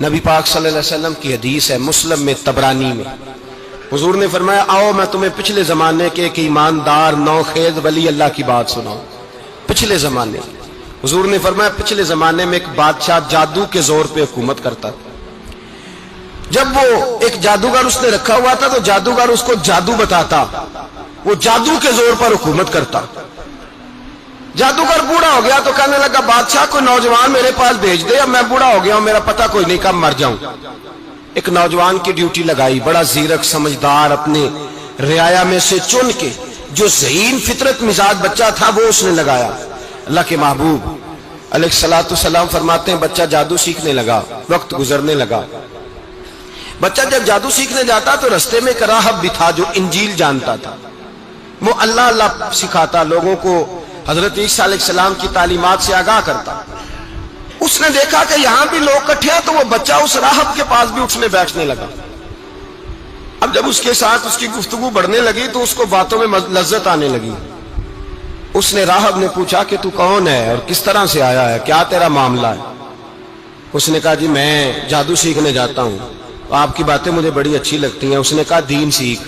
نبی پاک صلی اللہ علیہ وسلم کی حدیث ہے مسلم میں طبرانی میں، حضور نے فرمایا آؤ میں تمہیں پچھلے زمانے کے ایک ایماندار نوخیز ولی اللہ کی بات سناؤں۔ پچھلے زمانے حضور نے فرمایا پچھلے زمانے میں ایک بادشاہ جادو کے زور پہ حکومت کرتا تھا۔ جب وہ ایک جادوگر اس نے رکھا ہوا تھا تو جادوگر اس کو جادو بتاتا، وہ جادو کے زور پر حکومت کرتا۔ جادوگر بوڑھا ہو گیا تو کہنے لگا بادشاہ کو نوجوان میرے پاس بھیج دے، اب میں بوڑھا ہو گیا ہوں، میرا پتہ کوئی نہیں کب مر جاؤں۔ ایک نوجوان کی ڈیوٹی لگائی، بڑا زیرک سمجھدار، اپنے رعایا میں سے چن کے جو ذہین فطرت مزاج بچہ تھا وہ اس نے لگایا۔ اللہ کے محبوب علیہ الصلوۃ والسلام فرماتے ہیں بچہ جادو سیکھنے لگا، وقت گزرنے لگا۔ بچہ جب جادو سیکھنے جاتا تو رستے میں ایک راہب بھی تھا جو انجیل جانتا تھا، وہ اللہ اللہ سکھاتا، لوگوں کو حضرت عیسیٰ علیہ السلام کی تعلیمات سے آگاہ کرتا۔ اس نے دیکھا کہ یہاں بھی لوگ اکٹھے ہیں تو وہ بچہ اس راہب کے پاس بھی اٹھنے بیٹھنے لگا۔ اب جب اس کے ساتھ اس کی گفتگو بڑھنے لگی تو اس کو باتوں میں لذت آنے لگی۔ اس نے راہب نے پوچھا کہ تو کون ہے اور کس طرح سے آیا ہے، کیا تیرا معاملہ ہے؟ اس نے کہا جی میں جادو سیکھنے جاتا ہوں، آپ کی باتیں مجھے بڑی اچھی لگتی ہیں۔ اس نے کہا دین سیکھ،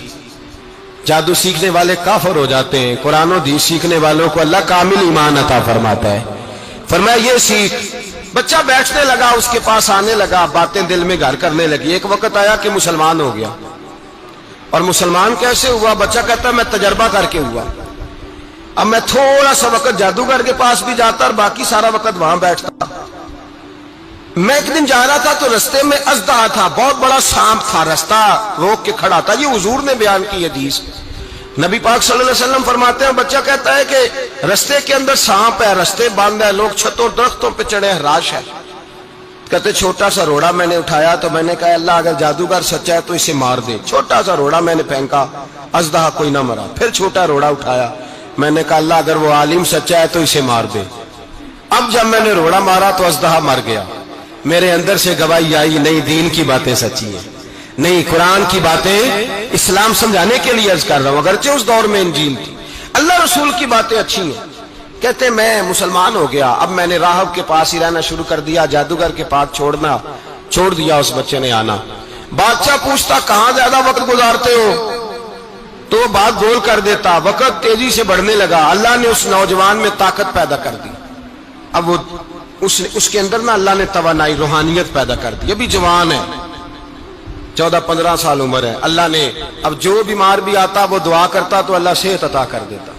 جادو سیکھنے والے کافر ہو جاتے ہیں، قرآن و حدیث سیکھنے والوں کو اللہ کامل ایمان عطا فرماتا ہے۔ فرمایا یہ سیکھ۔ بچہ بیٹھنے لگا، اس کے پاس آنے لگا، باتیں دل میں گھر کرنے لگی۔ ایک وقت آیا کہ مسلمان ہو گیا، اور مسلمان کیسے ہوا؟ بچہ کہتا ہے میں تجربہ کر کے ہوا۔ اب میں تھوڑا سا وقت جادوگر کے پاس بھی جاتا اور باقی سارا وقت وہاں بیٹھتا۔ میں ایک دن جا رہا تھا تو رستے میں اژدہا تھا، بہت بڑا سانپ تھا، رستہ روک کے کھڑا تھا۔ یہ حضور نے بیان کی حدیث، نبی پاک صلی اللہ علیہ وسلم فرماتے ہیں بچہ کہتا ہے کہ رستے کے اندر سانپ ہے، رستے بند ہے، لوگ چھتوں درختوں پہ چڑھے، ہراش ہے۔ کہتے چھوٹا سا روڑا میں نے اٹھایا تو میں نے کہا اللہ اگر جادوگر سچا ہے تو اسے مار دے۔ چھوٹا سا روڑا میں نے پھینکا، اژدہا کوئی نہ مرا۔ پھر چھوٹا روڑا اٹھایا، میں نے کہا اللہ اگر وہ عالم سچا ہے تو اسے مار دے۔ اب جب میں نے روڑا مارا تو اژدہا مر گیا۔ میرے اندر سے گواہی آئی نہیں دین کی باتیں سچی ہیں، نہیں قرآن کی باتیں اسلام سمجھانے کے لیے عرض کر رہا ہوں، اگرچہ اس دور میں انجیل تھی، اللہ رسول کی باتیں اچھی ہیں۔ کہتے میں مسلمان ہو گیا، اب میں نے راہب کے پاس ہی رہنا شروع کر دیا، جادوگر کے پاس چھوڑ دیا۔ اس بچے نے آنا، بادشاہ پوچھتا کہاں زیادہ وقت گزارتے ہو تو وہ بات گول کر دیتا۔ وقت تیزی سے بڑھنے لگا، اللہ نے اس نوجوان میں طاقت پیدا کر دی۔ اب وہ اس کے اندر نا اللہ نے توانائی روحانیت پیدا کر دی، ابھی جوان ہے، 14-15 سال عمر ہے۔ اللہ نے اب جو بیمار بھی آتا وہ دعا کرتا تو اللہ صحت عطا کر دیتا،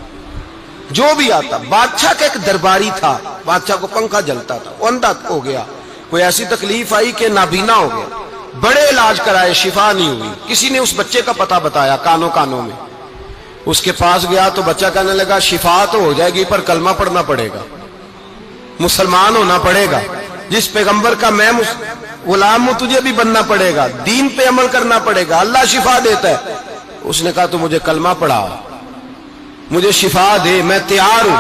جو بھی آتا۔ بادشاہ کا ایک درباری تھا، بادشاہ کو پنکھا جلتا تھا، وہ اندھا ہو گیا، کوئی ایسی تکلیف آئی کہ نابینا ہو گیا، بڑے علاج کرائے شفا نہیں ہوئی۔ کسی نے اس بچے کا پتہ بتایا کانوں میں، اس کے پاس گیا تو بچہ کہنے لگا شفا تو ہو جائے گی پر کلمہ پڑھنا پڑے گا، مسلمان ہونا پڑے گا، جس پیغمبر کا میں غلام ہوں تجھے بھی بننا پڑے گا، دین پہ عمل کرنا پڑے گا، اللہ شفا دیتا ہے۔ اس نے کہا تو مجھے کلمہ پڑھا، مجھے شفا دے، میں تیار ہوں۔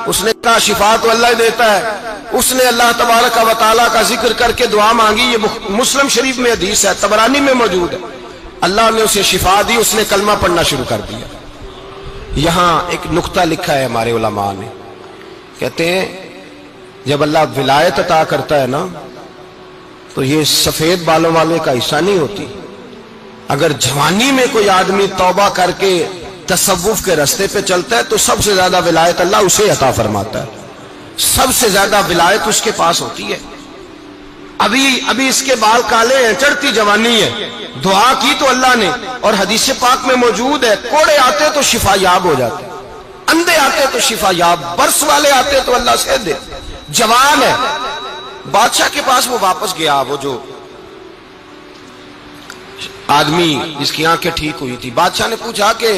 اس نے کہا شفا تو اللہ دیتا ہے۔ اس نے اللہ تبارک و تعالیٰ کا ذکر کر کے دعا مانگی، یہ مسلم شریف میں حدیث ہے، طبرانی میں موجود ہے۔ اللہ نے اسے شفا دی، اس نے کلمہ پڑھنا شروع کر دیا۔ یہاں ایک نقطہ لکھا ہے ہمارے علماء نے، کہتے ہیں جب اللہ ولایت عطا کرتا ہے نا تو یہ سفید بالوں والے کا حصہ نہیں ہوتی۔ اگر جوانی میں کوئی آدمی توبہ کر کے تصوف کے راستے پہ چلتا ہے تو سب سے زیادہ ولایت اللہ اسے عطا فرماتا ہے، سب سے زیادہ ولایت اس کے پاس ہوتی ہے۔ ابھی اس کے بال کالے ہیں، چڑھتی جوانی ہے، دعا کی تو اللہ نے، اور حدیث پاک میں موجود ہے کوڑے آتے تو شفا یاب ہو جاتے، اندھے آتے تو شفا یاب، برس والے آتے تو اللہ سے دے۔ جوان ہے، بادشاہ کے پاس وہ واپس گیا، وہ جو آدمی جس کی آنکھیں ٹھیک ہوئی تھی۔ بادشاہ نے پوچھا کہ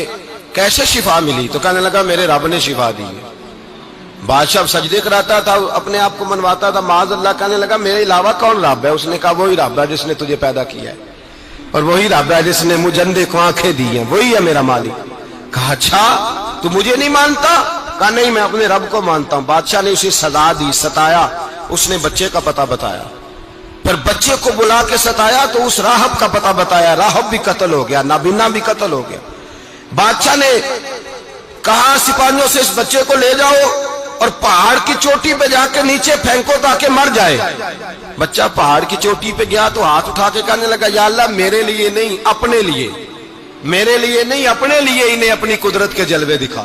کیسے شفا ملی؟ تو کہنے لگا میرے رب نے شفا دی ہے۔ بادشاہ سجدے کراتا تھا، اپنے آپ کو منواتا تھا، معاذ اللہ، کہنے لگا میرے علاوہ کون رب ہے؟ اس نے کہا وہی رب ہے جس نے تجھے پیدا کیا ہے، اور وہی رب ہے جس نے مجھے اندھے کو آنکھیں دی ہیں، وہی ہے میرا مالک۔ کہا اچھا تو مجھے نہیں مانتا؟ کہا نہیں میں اپنے رب کو مانتا ہوں۔ بادشاہ نے اسے سزا دی، ستایا، اس نے بچے کا پتہ بتایا، پھر بچے کو بلا کے ستایا تو اس راہب کا پتہ بتایا، راہب بھی قتل ہو گیا، نابینا بھی قتل ہو گیا۔ بادشاہ نے کہا سپاہیوں سے اس بچے کو لے جاؤ اور پہاڑ کی چوٹی پہ جا کے نیچے پھینکو تاکہ مر جائے۔ بچہ پہاڑ کی چوٹی پہ گیا تو ہاتھ اٹھا کے کہنے لگا یا اللہ میرے لیے نہیں اپنے لیے، میرے لیے نہیں اپنے لیے انہیں اپنی قدرت کے جلوے دکھا،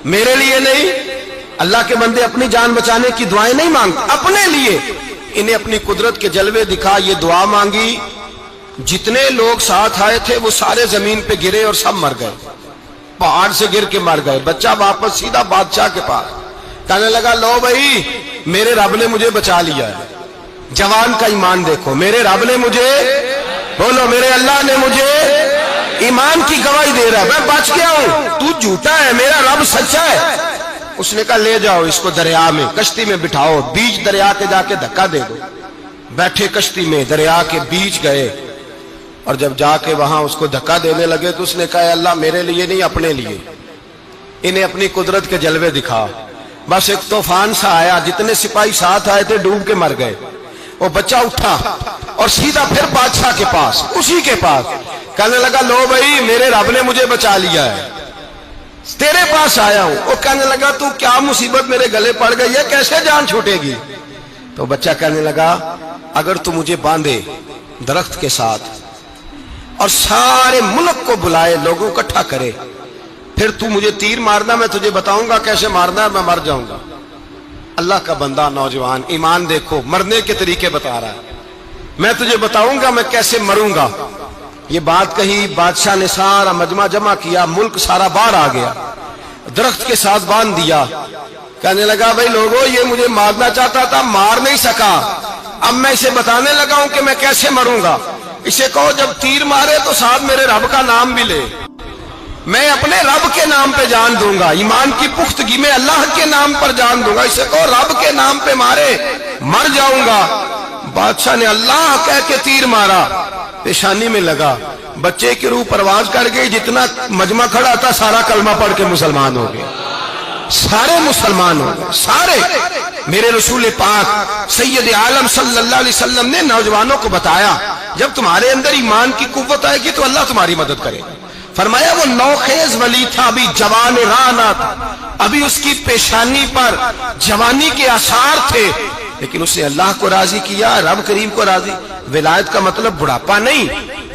میرے لیے نہیں۔ اللہ کے بندے اپنی جان بچانے کی دعائیں نہیں مانگتے، اپنے لیے انہیں اپنی قدرت کے جلوے دکھا۔ یہ دعا مانگی، جتنے لوگ ساتھ آئے تھے وہ سارے زمین پہ گرے اور سب مر گئے، پہاڑ سے گر کے مر گئے۔ بچہ واپس سیدھا بادشاہ کے پاس کہنے لگا لو بھائی میرے رب نے مجھے بچا لیا ہے۔ جوان کا ایمان دیکھو، میرے رب نے مجھے، بولو میرے اللہ نے مجھے ایمان کی گواہی دے رہا ہے، میں بچ گیا ہوں، تو جھوٹا ہے، میرا رب سچا ہے۔ اس نے کہا لے جاؤ اس کو دریا میں، کشتی میں بٹھاؤ، بیچ دریا کے جا کے دھکا دے دو۔ بیٹھے کشتی میں، دریا کے بیچ گئے، اور جب جا کے وہاں اس کو دھکا دینے لگے تو اس نے کہا اللہ میرے لیے نہیں اپنے لیے انہیں اپنی قدرت کے جلوے دکھا۔ بس ایک طوفان سا آیا، جتنے سپاہی ساتھ آئے تھے ڈوب کے مر گئے۔ وہ بچہ اٹھا اور سیدھا پھر بادشاہ کے پاس، اسی کے پاس کہنے لگا لو بھائی میرے رب نے مجھے بچا لیا ہے، تیرے پاس آیا ہوں۔ وہ کہنے لگا تو کیا مصیبت میرے گلے پڑ گئی ہے، کیسے جان چھوٹے گی؟ تو بچہ کہنے لگا اگر تو مجھے باندھے درخت کے ساتھ اور سارے ملک کو بلائے، لوگوں کو اکٹھا کرے، پھر تو مجھے تیر مارنا، میں تجھے بتاؤں گا کیسے مارنا ہے، میں مر جاؤں گا۔ اللہ کا بندہ نوجوان ایمان دیکھو، مرنے کے طریقے بتا رہا ہے، میں تجھے بتاؤں گا میں کیسے مروں گا۔ یہ بات کہی، بادشاہ نے سارا مجمع جمع کیا، ملک سارا باہر آ گیا، درخت کے ساتھ باندھ دیا۔ کہنے لگا بھائی لوگوں یہ مجھے مارنا چاہتا تھا، مار نہیں سکا، اب میں اسے بتانے لگا ہوں کہ میں کیسے مروں گا۔ اسے کہو جب تیر مارے تو ساتھ میرے رب کا نام بھی لے، میں اپنے رب کے نام پہ جان دوں گا، ایمان کی پختگی میں اللہ کے نام پر جان دوں گا۔ اسے کہو رب کے نام پہ مارے، مر جاؤں گا۔ بادشاہ نے اللہ کہہ کے تیر مارا، پیشانی میں لگا، بچے کی روح پرواز کر گئی، جتنا مجمع کھڑا تھا سارا کلمہ پڑھ کے مسلمان ہو گئے، سارے مسلمان ہو گئے سارے۔ میرے رسول پاک سید عالم صلی اللہ علیہ وسلم نے نوجوانوں کو بتایا جب تمہارے اندر ایمان کی قوت آئے گی تو اللہ تمہاری مدد کرے گا۔ فرمایا وہ نوخیز ولی تھا، ابھی جوان رانا تھا، ابھی اس کی پیشانی پر جوانی کے آثار تھے، لیکن اس نے اللہ کو راضی کیا، رب کریم کو راضی۔ ولایت کا مطلب بڑھاپا نہیں،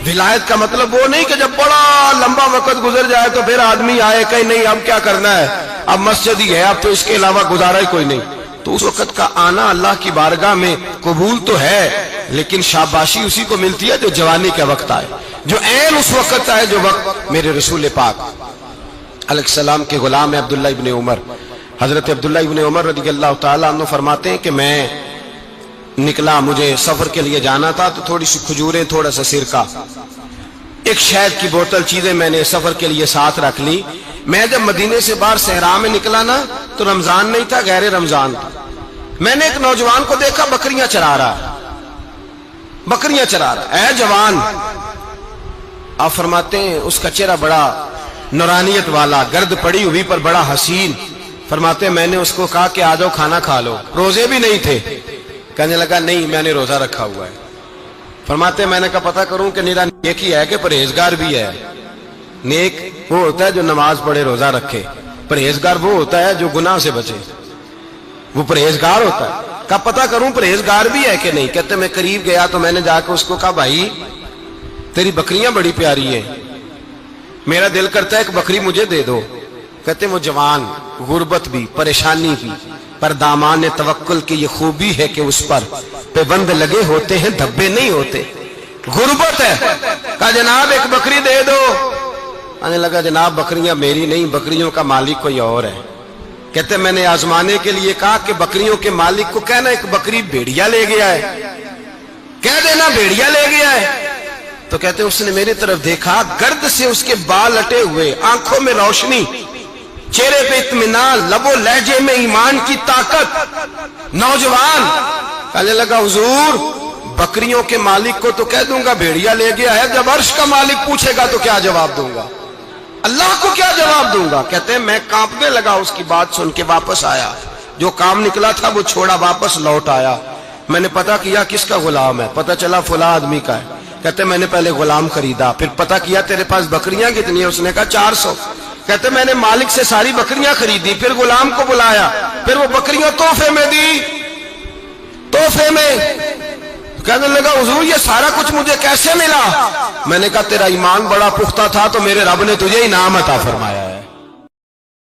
ولایت کا مطلب وہ نہیں کہ جب بڑا لمبا وقت گزر جائے تو پھر آدمی آئے کہ نہیں اب کیا کرنا ہے، اب مسجد ہی ہے، اب تو اس کے علاوہ گزارا ہی کوئی نہیں۔ تو اس وقت کا آنا اللہ کی بارگاہ میں قبول تو ہے، لیکن شاباشی اسی کو ملتی ہے جو جوانی کا وقت آئے، جو عین اس وقت آئے جو وقت میرے رسول پاک علیہ السلام کے غلام عبداللہ ابن عمر، حضرت عبداللہ ابن عمر رضی اللہ تعالیٰ عنہ فرماتے ہیں کہ میں نکلا، مجھے سفر کے لیے جانا تھا، تو تھوڑی سی کھجوریں، تھوڑا سا سرکہ، ایک شہد کی بوتل، چیزیں میں نے سفر کے لیے ساتھ رکھ لی۔ میں جب مدینے سے باہر صحرا میں نکلا نا تو رمضان نہیں تھا، غیر رمضان تھا۔ میں نے ایک نوجوان کو دیکھا بکریاں چرا رہا، بکریاں چرا رہا، اے جوان، آپ فرماتے ہیں اس کا چہرہ بڑا نورانیت والا، گرد پڑی ہوئی پر بڑا حسین۔ فرماتے ہیں میں نے اس کو کہا کہ آ جاؤ کھانا کھا لو، روزے بھی نہیں تھے۔ کہنے لگا نہیں میں نے روزہ رکھا ہوا ہے۔ فرماتے ہیں میں نے کہا پتہ کروں کہ نیرا نیک ہی ہے کہ پرہیزگار بھی ہے۔ نیک وہ ہوتا ہے جو نماز پڑھے روزہ رکھے، پرہیزگار وہ ہوتا ہے جو گناہ سے بچے، وہ پرہیزگار ہوتا ہے۔ کہا پتہ کروں پرہیزگار بھی ہے کہ نہیں؟ کہتے میں قریب گیا تو میں نے جا کے اس کو کہا بھائی تیری بکریاں بڑی پیاری ہیں، میرا دل کرتا ہے ایک بکری مجھے دے دو۔ کہتے وہ جوان، غربت بھی، پریشانی بھی، پر دامان توکل کی یہ خوبی ہے کہ اس پر پیبند لگے ہوتے ہیں، دھبے نہیں ہوتے، غربت ہے۔ کہا جناب ایک بکری دے دو۔ آنے لگا جناب بکریاں میری نہیں، بکریوں کا مالک کوئی اور ہے۔ کہتے میں نے آزمانے کے لیے کہا کہ بکریوں کے مالک کو کہنا ایک بکری بھیڑیا لے گیا ہے، کہہ دینا بھیڑیا لے گیا ہے۔ تو کہتے اس نے میری طرف دیکھا، گرد سے اس کے بال اٹے ہوئے، آنکھوں میں روشنی، چہرے پہ اطمینان، لب و لہجے میں ایمان کی طاقت، نوجوان۔ کہنے لگا حضور بکریوں کے مالک کو تو کہہ دوں گا بھیڑیا لے گیا ہے، جب عرش کا مالک پوچھے گا تو کیا جواب دوں گا، اللہ کو کیا جواب دوں گا؟ کہتے ہیں میں کانپنے لگا، اس کی بات سن کے واپس آیا، جو کام نکلا تھا وہ چھوڑا، واپس لوٹ آیا۔ میں نے پتہ کیا کس کا غلام ہے، پتہ چلا فلاں آدمی کا ہے۔ کہتے میں نے پہلے غلام خریدا، پھر پتہ کیا تیرے پاس بکریاں کتنی ہیں؟ اس نے کہا 400۔ کہتے میں نے مالک سے ساری بکریاں خریدی، پھر غلام کو بلایا، پھر وہ بکریاں تحفے میں دی، تحفے میں۔ کہنے لگا حضور یہ سارا کچھ مجھے کیسے ملا؟ میں نے کہا تیرا ایمان بڑا پختہ تھا تو میرے رب نے تجھے انعام عطا فرمایا ہے۔